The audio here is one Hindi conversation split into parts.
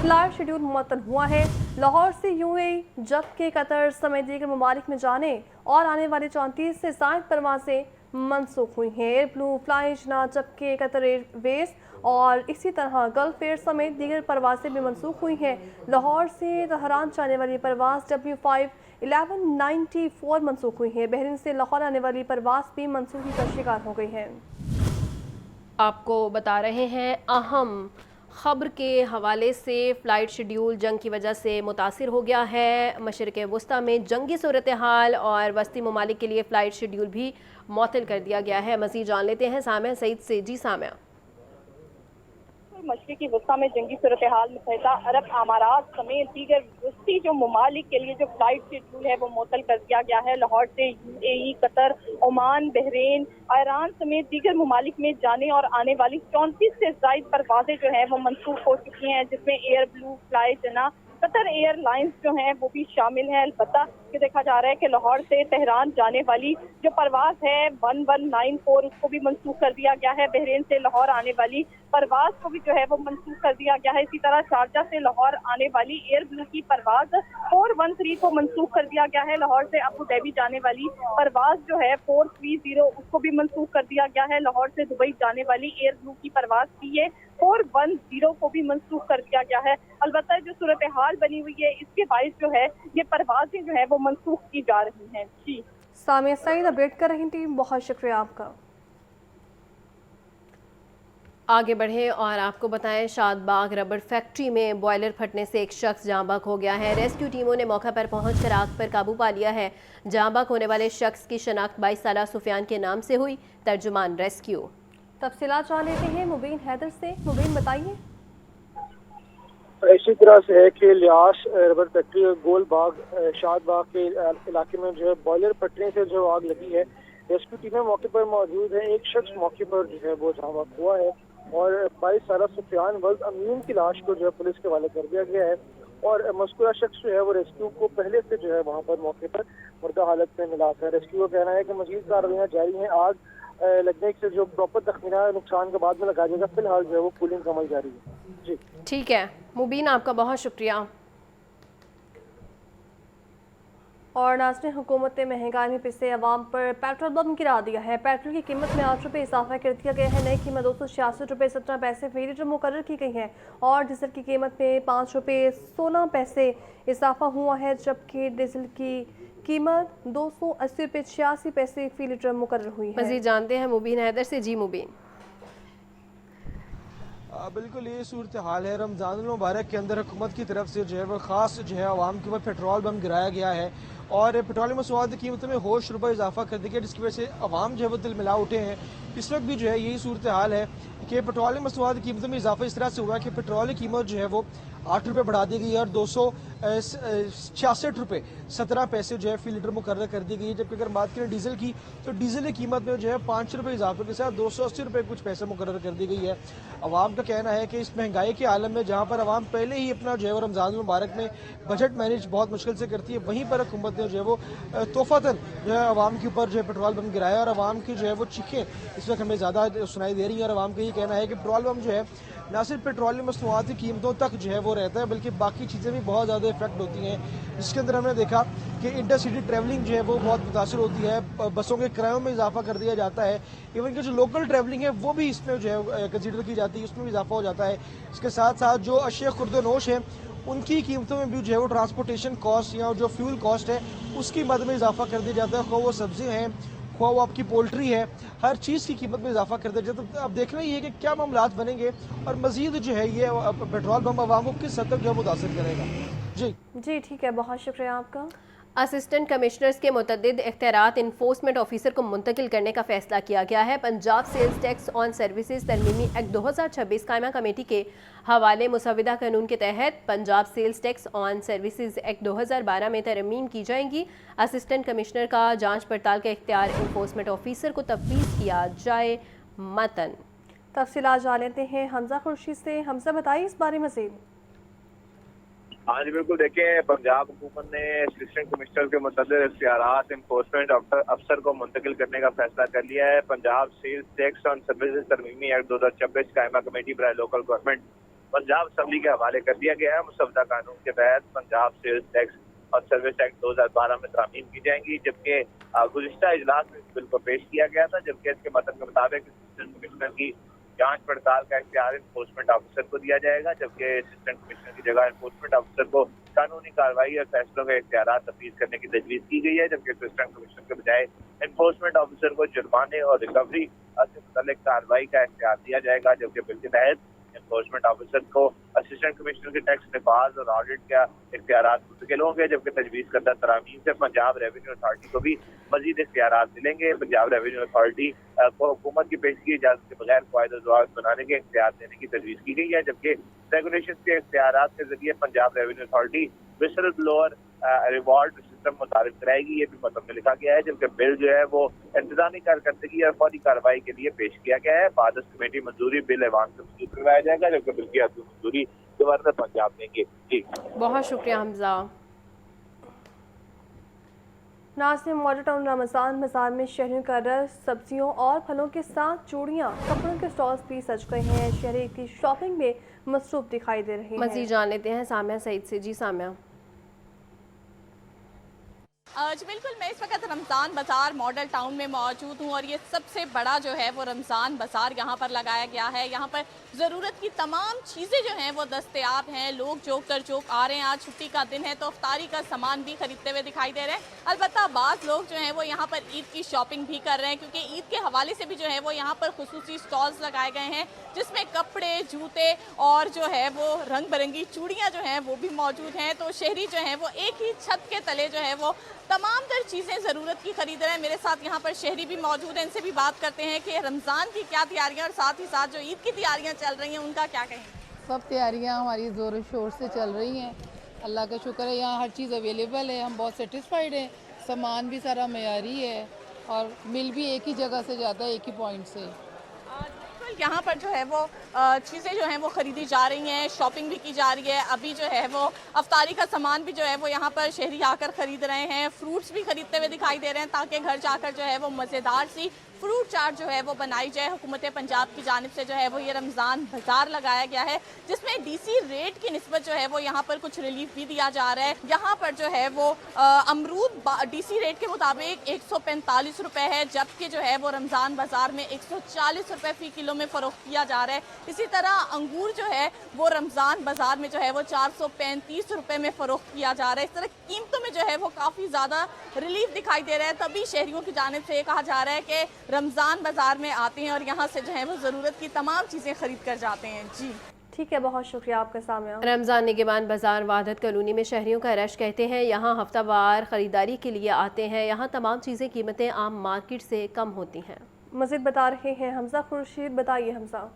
फ्लाइट शेड्यूल मुअत्तल हुआ है। लाहौर से यूएई जबकि कतर समेत दीगर ममालिक में जाने और आने वाली 34 से ज़ायद परवासें मनसूख हुई हैं। एयर ब्लू फ्लाइट ना जबकि कतर एयरवेज और इसी तरह गल्फ एयर समेत दीगर परवासें भी मनसूख हुई हैं। लाहौर से तहरान जाने वाली परवास W5-1194 मनसूख हुई है। बहरीन से लाहौर आने वाली परवास भी मनसूखी का शिकार हो गई है। आपको बता रहे हैं अहम खबर के हवाले से, फ़्लाइट शेड्यूल जंग की वजह से मुतासिर हो गया है। मशरिक़ वस्ता में जंगी सूरत हाल और वस्ती ममालिक के लिए फ़्लाइट शेड्यूल भी मुअत्तल कर दिया गया है। मज़ीद जान लेते हैं सामिया सईद से। जी सामिया। मशरिक़ी वस्ता में जंगी सूरत हाल, मुत्तहिदा अरब अमारात समेत दीगर वस्ती जो ममालिक के लिए जो फ्लाइट शेड्यूल है वो मुअत्तल कर दिया गया है। लाहौर से UAE, Qatar, Oman, Bahrain, Iran समेत दीगर ममालिक में जाने और आने वाली 34 से ज़ायद परवाजें जो है वो मनसूख हो चुकी हैं, जिसमें एयर ब्लू फ्लाइट ना कतर एयरलाइंस जो हैं वो भी शामिल है। अलबत्ता कि देखा जा रहा है कि लाहौर से तेहरान जाने वाली जो परवाज है 1194 उसको भी मनसूख कर दिया गया है। बहरीन से लाहौर आने वाली परवाज को भी जो है वो मनसूख कर दिया गया है। इसी तरह शारजा से लाहौर आने वाली एयर ब्लू की परवाज 413 को मनसूख कर दिया गया है। लाहौर से अबू धाबी जाने वाली परवाज जो है 430 उसको भी मनसूख कर दिया गया है। लाहौर से दुबई जाने वाली एयर ब्लू की परवाज PA 410 को भी मनसूख कर दिया गया है। अलबत्ता जो सूरत हाल बनी हुई है इसके बायस जो है ये परवाजें जो है वो मनसूख की जा रही हैं। जी सामिया सईद अपडेट कर रही थी, बहुत शुक्रिया आपका। आगे बढ़ें और आपको बताएं, शादबाग रबड़ फैक्ट्री में बॉयलर फटने से एक शख्स जाँ बहक हो गया है। रेस्क्यू टीमों ने मौका पर पहुंचकर आग पर काबू पा लिया है। जाँ बहक होने वाले शख्स की शनाख्त 22 साला सुफियान के नाम से हुई। तर्जुमान रेस्क्यू। तफसीलात जान लेते हैं मुबीन हैदर से। मुबीन बताइए। इसी तरह से है कि लियास रबर फैक्ट्री और गोलबाग शादबाग के इलाके में जो है बॉयलर फटने से जो आग लगी है, रेस्क्यू टीमें मौके पर मौजूद है। एक शख्स मौके पर जो है वो जाँ बहक हुआ है और 22 साला सुफियान वल्द अमीन की लाश को जो है पुलिस के हवाले कर दिया गया है और मस्कुरा शख्स जो है वो रेस्क्यू को पहले से जो है वहाँ पर मौके पर मुर्दा हालत में मिला था। रेस्क्यू का कहना है कि मजीद कार्रवाइयाँ जारी हैं। आग लगने से जो प्रॉपर तखमीना नुकसान के बाद में लगाया जाएगा। फिलहाल जो है वो कूलिंग का अमल जारी है। जी ठीक है मुबीन, आपका बहुत शुक्रिया। और नाज़रीन, हुकूमत ने महंगाई में पिसे अवाम पर पेट्रोल बम गिरा दिया है। पेट्रोल की कीमत में 8 रुपये इजाफा कर दिया गया है। नई कीमत 266 रुपये 17 पैसे फी लीटर मुकर्रर की गई है और डीजल की कीमत में 5 रुपये 16 पैसे इजाफा हुआ है, जबकि डीजल की कीमत 280 रुपये 86 पैसे फी लीटर मुकर्रर हुई है। मज़ीद जानते हैं मुबीन हैदर से। जी मुबीन। बिल्कुल ये सूरत हाल है। रमज़ान मुबारक के अंदर हुकूमत की तरफ से जो है वो ख़ास जो है आवाम के ऊपर पेट्रोल बम गिराया गया है और पेट्रोलियम मसवाद की कीमतों में होश रुपये इजाफा कर दिया गया, जिसकी वजह से आवाम जो है वो दिल मिला उठे हैं। इस वक्त भी जो है यही सूरत हाल है कि पेट्रोलियम मसवाद की कीमतों में इजाफा इस तरह से हुआ कि पेट्रोल की कीमत जो है वो 8 रुपये बढ़ा दी गई है और 266 रुपये 17 पैसे जो है फी लीटर मुकर्रर कर दी गई है। जबकि अगर बात करें डीजल की तो डीजल की कीमत में जो है 5 रुपये इजाफे के साथ 280 रुपये कुछ पैसे मुकर्रर कर दी गई है। आवाम का कहना है कि इस महंगाई के आलम में जहाँ पर आवाम पहले ही अपना जो है वो रमज़ान मुबारक में बजट मैनेज बहुत मुश्किल से करती है, वहीं पर हुकूमत ने जो है वो तोहफतन जो है आवाम के ऊपर जो है पेट्रोल बम गिराया और आवाम की जो है वो चीखें इस वक्त हमें ज़्यादा सुनाई दे रही है। और आवाम का ये कहना है कि पेट्रोल बम जो है न सिर्फ पेट्रोलियम मसनूआत की कीमतों तक जो है वो रहता है, बल्कि बाकी चीज़ें भी बहुत ज़्यादा इफेक्ट होती हैं, जिसके अंदर हमने देखा कि इंटरसिटी ट्रैवलिंग जो है वो बहुत मुतासर होती है। बसों के किरायों में इजाफा कर दिया जाता है। इवन कि जो लोकल ट्रैवलिंग है वो भी इसमें जो है कंसिडर की जाती है, उसमें भी इजाफा हो जाता है। इसके साथ साथ जो अशिया खुर्दनोश है उनकी कीमतों में भी जो है वो ट्रांसपोर्टेशन कॉस्ट या जो फ्यूल कॉस्ट है उसकी मद में इजाफा कर दिया जाता है। खो वो सब्जी हैं, खो वो आपकी पोल्ट्री है, हर चीज़ की कीमत में इजाफा कर दिया जाता है। तो अब देखना ही है कि क्या मामलात बनेंगे और मजीद जो है ये पेट्रोल पंप आवाम को किस हद तक जो है मुतासर करेगा। जी ठीक है, बहुत शुक्रिया आपका। असिस्टेंट कमिश्नर्स के मुतअद्दिद इख्तियारात इन्फोर्समेंट ऑफिसर को मुंतकिल करने का फैसला किया गया है। Punjab sales tax on services तरमीमी एक्ट 2026 कायमा कमेटी के हवाले मुसविदा कानून के तहत Punjab sales tax on services act 2012 में तरमीम की जाएंगी। असिस्टेंट कमिश्नर का जांच पड़ताल का इख्तियार इन्फोर्समेंट ऑफिसर को तफवीज़ किया जाए। मतन तफसीलात जान लेते हैं हमजा खुर्शीद से। हमजा बताइए इस बारे में मज़ीद। हाँ जी बिल्कुल, देखें पंजाब हुकूमत ने असिस्टेंट कमिश्नर के मुतअद्दिद इख्तियारात इन्फोर्समेंट अफसर को मुंतकिल करने का फैसला कर लिया है। Punjab sales tax on services तरमीमी एक्ट 2026 कायमा कमेटी बराए लोकल गवर्नमेंट पंजाब असम्बली के हवाले कर दिया गया है। मुसवदा कानून के तहत पंजाब सेल्स टैक्स और सर्विस एक्ट 2012 में तरामीम की जाएंगी, जबकि गुज़िश्ता इजलास में इस बिल को पेश किया गया था, जबकि इसके मतन के मुताबिक असिस्टेंट कमिश्नर की जांच पड़ताल का इख्तियार इन्फोर्समेंट ऑफिसर को दिया जाएगा, जबकि असिस्टेंट कमिश्नर की जगह इन्फोर्समेंट ऑफिसर को कानूनी कार्रवाई और फैसलों के इख्तियार तफवीज करने की तजवीज़ की गई है, जबकि असिस्टेंट कमिश्नर के बजाय इन्फोर्समेंट ऑफिसर को जुर्माने और रिकवरी से मुतल्लिक कार्रवाई का इख्तियार दिया जाएगा, जबकि बिल के तहत इन्फोर्समेंट ऑफिसर को असिस्टेंट कमिश्नर के टैक्स नफाज और ऑडिट का इख्तियार मुंतकिल होंगे, जबकि तजवीज़ करदा तरामीम से पंजाब रेवेन्यू अथॉरिटी को भी मजीद इख्तियार मिलेंगे। पंजाब रेवेन्यू अथॉरिटी को हुकूमत की पेश की इजाजत के बगैर कायदे ज़वाब्त बनाने के इख्तियार देने की तजवीज़ की गई है, जबकि रेगुलेशन के इख्तियार के जरिए Punjab revenue authority whistle blower reward system मुतारिफ कराएगी, ये भी मतलब में लिखा गया है, जबकि बिल जो है वो इंतजामी कारकर्दगी और फौरी कार्रवाई के लिए पेश किया गया है। बाद कमेटी मंजूरी बिल ऐवान से मंजूर करवाया जाएगा, जबकि बिल की अदली मंजूरी गवर्नर पंजाब देंगे। जी बहुत शुक्रिया हमजा। नासिर मॉडल टाउन रमजान बाजार में शहरियों का रस सब्जियों और फलों के साथ चूड़ियाँ कपड़ों के स्टॉल्स भी सज गए हैं। शहरी की शॉपिंग में मसरूफ दिखाई दे रहे हैं। मजीद जान लेते हैं सामिया सईद से। जी सामिया। जी बिल्कुल, मैं इस वक्त रमज़ान बाज़ार मॉडल टाउन में मौजूद हूँ और ये सबसे बड़ा जो है वो रमज़ान बाज़ार यहाँ पर लगाया गया है। यहाँ पर ज़रूरत की तमाम चीज़ें जो हैं वो दस्तयाब हैं। लोग जोक कर जोक आ रहे हैं, आज छुट्टी का दिन है तो अफ्तारी का सामान भी खरीदते हुए दिखाई दे रहे हैं। अलबत्ता बाज़ लोग जो हैं वो यहाँ पर ईद की शॉपिंग भी कर रहे हैं, क्योंकि ईद के हवाले से भी जो है वो यहाँ पर खुसूसी स्टॉल्स लगाए गए हैं, जिसमें कपड़े, जूते और जो है वो रंग बिरंगी चूड़ियाँ जो हैं वो भी मौजूद हैं। तो शहरी जो हैं वो एक ही छत के तले जो है वो तमाम तर चीज़ें ज़रूरत की खरीद रहे हैं। मेरे साथ यहाँ पर शहरी भी मौजूद हैं, इनसे भी बात करते हैं कि रमज़ान की क्या तैयारियाँ और साथ ही साथ जो ईद की तैयारियाँ चल रही हैं उनका क्या कहें। सब तैयारियाँ हमारी ज़ोर शोर से चल रही हैं, अल्लाह का शुक्र है। यहाँ हर चीज़ अवेलेबल है, हम बहुत सेटिस्फाइड हैं। सामान भी सारा मयारी है और मिल भी एक ही जगह से जाता है, एक ही पॉइंट से। यहाँ पर जो है वो चीज़ें जो हैं वो ख़रीदी जा रही हैं, शॉपिंग भी की जा रही है। अभी जो है वो अफ्तारी का सामान भी जो है वो यहाँ पर शहरी आकर ख़रीद रहे हैं, फ्रूट्स भी ख़रीदते हुए दिखाई दे रहे हैं, ताकि घर जाकर जो है वो मज़ेदार सी फ्रूट चाट जो है वो बनाई जाए। हुकूमत पंजाब की जानिब से जो है वो ये रमज़ान बाज़ार लगाया गया है, जिसमें डीसी रेट की निस्बत जो है वो यहाँ पर कुछ रिलीफ भी दिया जा रहा है। यहाँ पर जो है वो अमरूद डीसी रेट के मुताबिक 145 रुपये है, जबकि जो है वो रमज़ान बाज़ार में 140 रुपये फ़ी किलो में फ़रोख्त किया जा रहा है। इसी तरह अंगूर जो है वो रमज़ान बाज़ार में जो है वो 435 रुपये में फ़रोख्त किया जा रहा है। इस तरह कीमतों में जो है वो काफ़ी ज़्यादा रिलीफ दिखाई दे रहा है। तभी शहरियों की जानिब से ये कहा जा रहा है कि रमज़ान बाज़ार में आते हैं और यहाँ से जो है वो ज़रूरत की तमाम चीज़ें खरीद कर जाते हैं। जी ठीक है, बहुत शुक्रिया आपका सामिया। रमज़ान निगहबान बाज़ार वहादत कॉलोनी में शहरियों का रश कहते हैं यहाँ हफ्तावार ख़रीदारी के लिए आते हैं। यहाँ तमाम चीज़ें कीमतें आम मार्केट से कम होती हैं। मज़ीद बता रहे हैं हमजा खुर्शीद। बताइए हमजा।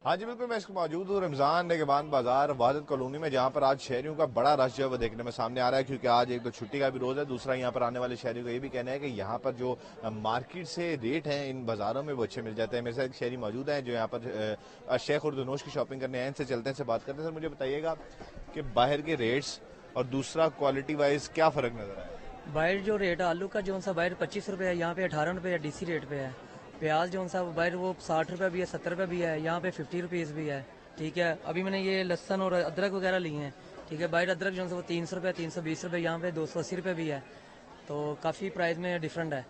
हाँ जी बिल्कुल, मैं इसको मौजूद हूँ रमज़ान निगहबान बाजार वहादत कॉलोनी में, जहाँ पर आज शहरियों का बड़ा रश जो है वो देखने में सामने आ रहा है, क्योंकि आज एक तो छुट्टी का भी रोज़ है, दूसरा यहाँ पर आने वाले शहरियों का ये भी कहना है कि यहाँ पर जो मार्केट से रेट हैं इन बाज़ारों में वो अच्छे मिल जाते हैं। मेरे साथ एक शहरी मौजूद हैं जो यहाँ पर शेख उर्दुनोश की शॉपिंग करने आए, इनसे चलते हैं, से बात करते हैं। सर मुझे बताइएगा कि बाहर के रेट्स और दूसरा क्वालिटी वाइज क्या फ़र्क नज़र आया? बाहर जो रेट है आलू का जो सा बाहर 25 रुपये है, यहाँ पे 18 रुपये है, डीसी रेट पे है। प्याज जो सा बाहर वो 60 रुपये भी है, 70 रुपये भी है, यहाँ पे 50 रुपीज़ भी है। ठीक है, अभी मैंने ये लहसन और अदरक वगैरह लिए हैं। ठीक है, बाहर अदरक जो है वो 300 रुपये, 320 रुपये, यहाँ पे 280 रुपये भी है। तो काफ़ी प्राइस में डिफरेंट है।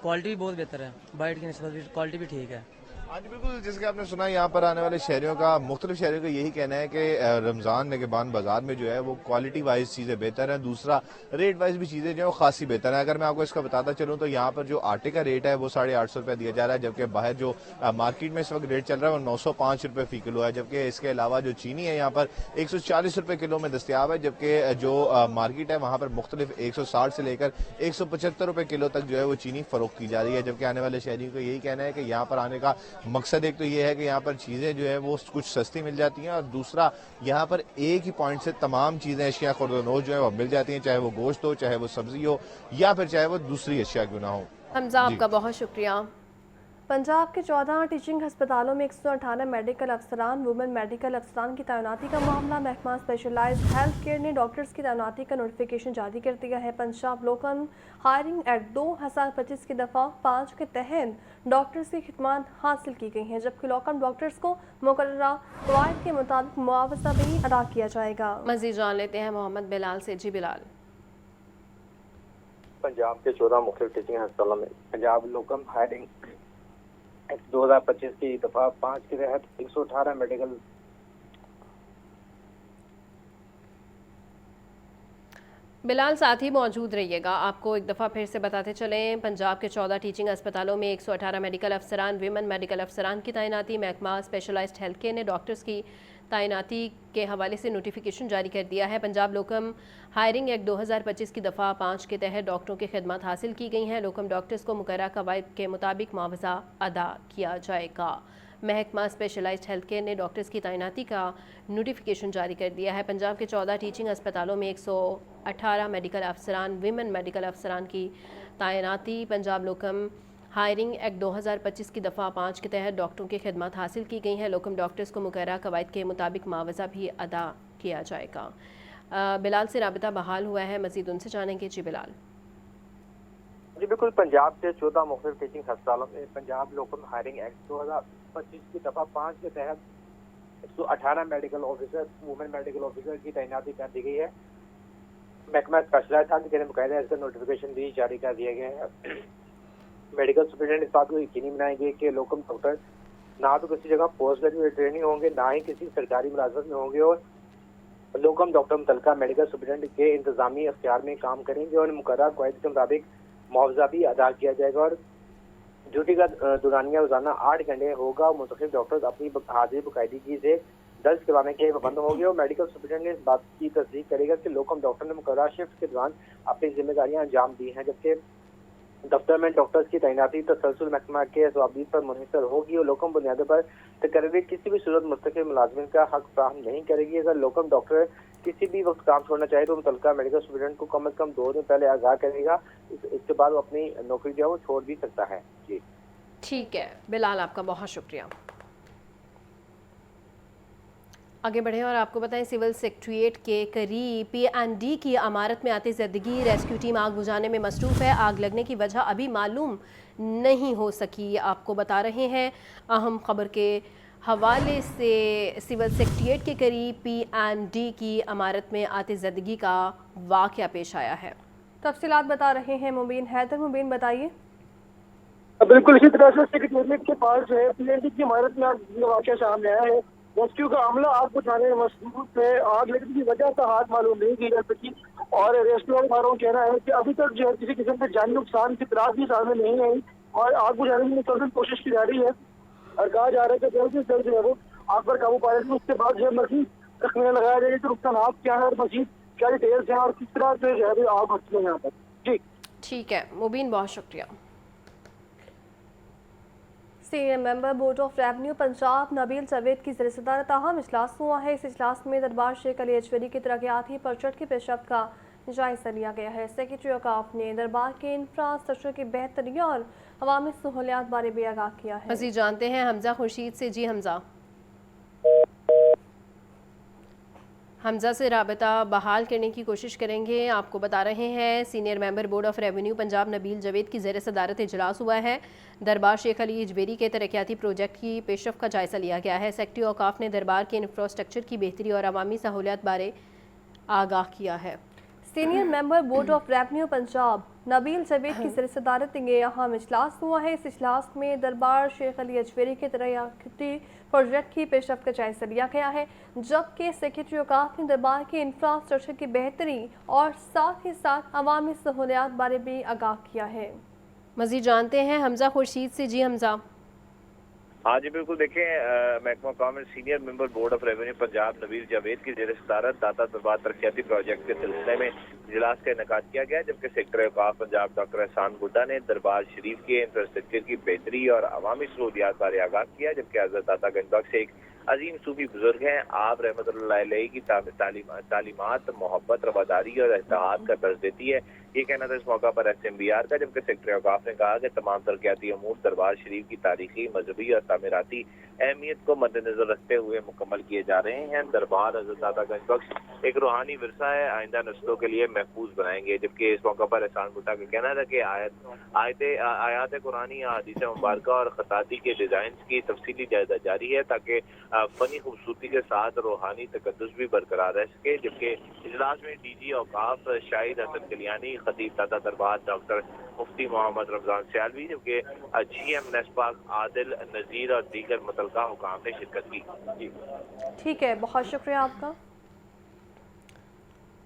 क्वालिटी भी बहुत बेहतर है, बाहर की निस्बत भी क्वालिटी भी ठीक है। हाँ जी बिल्कुल, जिसके आपने सुना यहाँ पर आने वाले शहरियों का, मुख्तलिफ शहरियों का यही कहना है कि रमज़ान निगहबान बाजार में जो है वो क्वालिटी वाइज चीज़ें बेहतर हैं, दूसरा रेट वाइज भी चीज़ें जो है वो खासी बेहतर है। अगर मैं आपको इसका बताता चलूँ तो यहाँ पर जो आटे का रेट है वो 850 रुपये दिया जा रहा है, जबकि बाहर जो मार्केट में इस वक्त रेट चल रहा है वो 905 रुपये फ़ी किलो है। जबकि इसके अलावा जो चीनी है यहाँ पर 140 रुपये किलो में दस्तियाब है, जबकि जो मार्केट है वहाँ पर मुख्तलिफ 160 से लेकर 175 रुपये किलो तक जो है वो चीनी फरोख्त की जा रही है। जबकि आने वाले शहरियों को यही कहना है कि यहाँ पर आने का मकसद एक तो ये है कि यहाँ पर चीज़ें जो है वो कुछ सस्ती मिल जाती हैं, और दूसरा यहाँ पर एक ही पॉइंट से तमाम चीज़ें अशिया खुर्दनोश जो है वो मिल जाती हैं, चाहे वो गोश्त हो, चाहे वो सब्जी हो, या फिर चाहे वो दूसरी अशिया क्यों ना हो। हमजा आपका बहुत शुक्रिया। पंजाब के 14 टीचिंग अस्पतालों में 118 मेडिकल अफसरान वुमेन मेडिकल अफसरान की तैनाती का मामला। महकमा स्पेशलाइज्ड हेल्थ केयर ने डॉक्टर्स की तैनाती का नोटिफिकेशन जारी कर दिया है। पंजाब लोकल हायरिंग एक्ट 2025 की दफ़ा 5 के तहत डॉक्टर्स की खिदमत हासिल की गई हैं, जबकि लोकल डॉक्टर्स को मुकर्ररा कवायद के मुताबिक मुआवजा भी अदा किया जाएगा। मज़ीद जान लेते हैं मोहम्मद बिलाल से। जी बिलाल। पंजाब के 14 मुख्तलिफ टीचिंग अस्पतालों में पंजाब लोकल हायरिंग एक्ट 2025 की दफा 5 के तहत 118 मेडिकल बिलाल साथ ही मौजूद रहिएगा। आपको एक दफ़ा फिर से बताते चलें, पंजाब के 14 टीचिंग अस्पतालों में 118 मेडिकल अफसरान विमेन मेडिकल अफसरान की तैनाती। महकमा स्पेशलाइज्ड हेल्थ केयर ने डॉक्टर्स की तैनाती के हवाले से नोटिफिकेशन जारी कर दिया है। पंजाब लोकम हायरिंग एक्ट 2025 की दफ़ा 5 के तहत डॉक्टरों की खिदमत हासिल की गई हैं। लोकम डॉक्टर्स को मुकर्ररा कवायद के मुताबिक मुआवजा अदा किया जाएगा। महकमा स्पेशलाइज्ड हेल्थ केयर ने डॉक्टर्स की तैनाती का नोटिफिकेशन जारी कर दिया है। पंजाब के 14 टीचिंग अस्पतालों में 118 मेडिकल अफसरान विमेन मेडिकल अफसरान की तैनाती। पंजाब लोकम हायरिंग एक्ट 2025 की दफ़ा 5 के तहत डॉक्टरों की खिदमत हासिल की गई है। लोकम डॉक्टर्स को मुकर्ररा कवायद के मुताबिक मुआवजा भी अदा किया जाएगा। बिलाल से राबिता बहाल हुआ है, मज़ीद उनसे जानेंगे। जी बिलाल। जी बिल्कुल, पंजाब के 14 मुख्तलिफ टीचिंग अस्पतालों में पंजाब लोकल हायरिंग एक्ट 2025 की दफा 5 के तहत 118 medical officer women medical officer की तैनाती कर दी गई है। महकमा स्पेशलाइज्ड हेल्थ केयर ने बाकायदा इसका नोटिफिकेशन भी जारी कर दिया गया है। मेडिकल सुपरिटेंडेंट इस बात को यकीनी बनाएंगे कि लोकल डॉक्टर ना तो किसी जगह पोस्ट ग्रेजुएट ट्रेनिंग होंगे, ना ही किसी सरकारी मुलाजमत में होंगे, और लोकम डॉक्टर मुतल्लिका मेडिकल सुपरिटेंडेंट के इंतजामी अख्तियार में काम करेंगे और मुकर्रर कवायद के मुताबिक मुआवजा भी अदा किया जाएगा। और ड्यूटी का दौरानिया रोजाना 8 घंटे होगा। मुंतखब डॉक्टर अपनी हाजिरी बाकायदगी से दर्ज करवाने के पाबंद होंगे और मेडिकल सुपरिटेंडेंट इस बात की तस्दीक करेगा कि लोकम डॉक्टर ने मुकर्रर शिफ्ट के दौरान अपनी जिम्मेदारियां अंजाम दी हैं, जबकि दफ्तर में डॉक्टर्स की तैनाती तसलसल महकमा के ज़वाबीत पर मुनहसर होगी और लोकम बुनियादों पर तकरीबी किसी भी सूरत मुस्तकिल मुलाजमिन का हक फ्राहम नहीं करेगी। अगर लोकम डॉक्टर किसी भी वक्त काम छोड़ना चाहे तो मुतल्लिका मेडिकल सुपरिटेंडेंट को कम अज़ कम 2 दिन पहले आगाह करेगा। इसके बाद वो अपनी नौकरी जो है वो छोड़ भी सकता है। जी ठीक है बिलाल, आपका बहुत शुक्रिया। आगे बढ़े और आपको बताएं, सिविल सेक्रेटेरिएट के करीब P&D की इमारत में आती ज़िंदगी रेस्क्यू टीम आग बुझाने में मसरूफ़ है। आग लगने की वजह अभी मालूम नहीं हो सकी। आपको बता रहे हैं अहम खबर के हवाले से, सिविल सेक्रेटेरिएट के करीब P&D की इमारत में आती ज़िंदगी का वाक़या पेश आया है। तफसीलात बता रहे हैं मुबीन हैदर। मुबीन बताइए। बिल्कुल इसी तरह से सेक्रेटेरिएट के पास जो है P&D की इमारत में वाक़या सामने आया है। रेस्क्यू का अमला आग बुझाने में मसरूफ है। आग लगने की वजह का हाथ मालूम नहीं की जा सकी और रेस्क्यू वालों का कहना है कि अभी तक जो है किसी किस्म के जानी नुकसान की इतलाह भी सामने नहीं आई और आग बुझाने की मुसलसल कोशिश की जा रही है और कहा जा रहा है कि जल्द से जल्द जो है वो आग पर काबू पा लेंगे। उसके बाद जो है मजीद तखमीना लगाया जाएगा कि नुकसान क्या है और मजीद क्या डिटेल्स हैं और किस तरह से जो है आग भड़की है यहाँ पर। जी ठीक है मुबीन, बहुत शुक्रिया। Senior member board of revenue Punjab Nabeel Javed की ज़िर-ए-सदारत अहम इजलास हुआ है। इस इजलास में दरबार शेख अली अजवरी की तरक्याती प्रोजेक्ट की पेशरफ्त का जायजा लिया गया है। सेक्रेटरी औकाफ ने दरबार के इंफ्रास्ट्रक्चर की बेहतरी और अवामी सहूलियात बारे भी आगाह किया है। मज़ीद जानते हैं हमजा खुर्शीद से। जी हमजा। हमजा से राबता बहाल करने की कोशिश करेंगे। आपको बता रहे हैं senior member board of revenue Punjab Nabeel Javed की ज़ेर सदारत इजलास हुआ है। दरबार शेख अली अजवेरी के तरक्याती प्रोजेक्ट की पेशरफ्त का जायजा लिया गया है। सेक्रेटरी औकाफ ने दरबार के इंफ्रास्ट्रक्चर की बेहतरी और अवामी सहूलियात बारे आगाह किया है। Senior member board of revenue Punjab Nabeel Javed की ज़िर-ए-सदारत ये अहम इजलास हुआ है। इस इजलास में दरबार शेख अली अजवेरी के तरक्याती प्रोजेक्ट की पेशरफ्त का जायजा लिया गया है, जबकि सेक्रेटरी औकाफ ने दरबार के इंफ्रास्ट्रक्चर की बेहतरी और साथ ही साथ अवामी सहूलियात बारे भी आगाह किया है। मज़ीद जानते हैं हमजा खुर्शीद से। जी हमजा। हाँ जी बिल्कुल, देखें महकमा government senior member board of revenue Punjab Nabeel Javed की ज़ेर सदारत दाता दरबार तरक्याती प्रोजेक्ट के सिलसिले में इजलास का इनेकाद किया गया, जबकि सेक्रेटरी औकाफ पंजाब डॉक्टर एहसान गुड्डा ने दरबार शरीफ के इंफ्रास्ट्रक्चर की बेहतरी और अवामी सहूलियात बारे आगाह किया, जबकि हज़रत दाता गंज बख्श एक अजीम सूफी बुजुर्ग हैं। आप रहमतुल्लाह अलैहि की तालीमात मोहब्बत, रवादारी और इत्तेहाद का दर्ज देती है। ये कहना था इस मौका पर SMBR का, जबकि सेक्रेटरी औकाफ ने कहा कि तमाम तरक्याती अमूर दरबार शरीफ की तारीखी, मजहबी और तामीराती अहमियत को मद्देनजर रखते हुए मुकम्मल किए जा रहे हैं। दरबार हज़रतज़ादा गंजबख्श एक रूहानी विरसा है, आइंदा नस्लों के लिए महफूज बनाएंगे। जबकि इस मौका पर एहसान भुट्टा का कहना था कि आयात कुरानी, हदीस मुबारक और खताती के डिजाइन की तफसीली जायजा जारी है ताकि फनी खूबसूरती के साथ रूहानी तकद्दुस भी बरकरार रह सके। जबकि इजलास में DG औकाफ शाहिद हसन कलियानी, खतीब दादा दरबार डॉक्टर मुफ्ती मोहम्मद रमजान सियालवी, जबकि GM नेस्पाक आदिल नजीर और दीगर मुतलका हुकाम ने शिरकत की। जी ठीक है, बहुत शुक्रिया आपका।